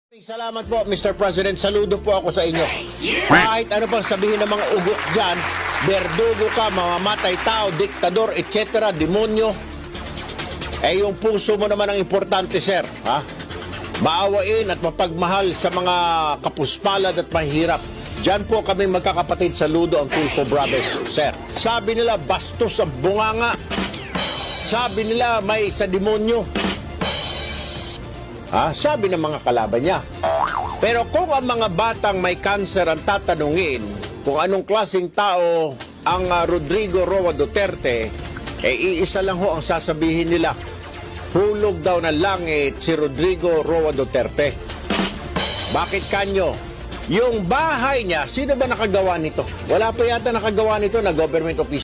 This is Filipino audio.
Salamat po, Mr. President. Saludo po ako sa inyo. Kahit ano pang sabihin ng mga ugok dyan, berdugo ka, mamamatay tao, diktador, etc., demonyo, eh yung puso mo naman ang importante, sir. Ha? Maawain at mapagmahal sa mga kapuspalad at mahirap. Diyan po kami magkakapatid. Saludo ang Tulfo Brothers, sir. Sabi nila, bastos ang bunganga. Sabi nila, may sa demonyo. Sabi ng mga kalaban niya. Pero kung ang mga batang may cancer ang tatanungin kung anong klaseng tao ang Rodrigo Roa Duterte, eh iisa lang ho ang sasabihin nila. Hulog daw ng langit si Rodrigo Roa Duterte. Bakit kanyo? Yung bahay niya, sino ba nakagawa nito? Wala pa yata nakagawa nito na government official.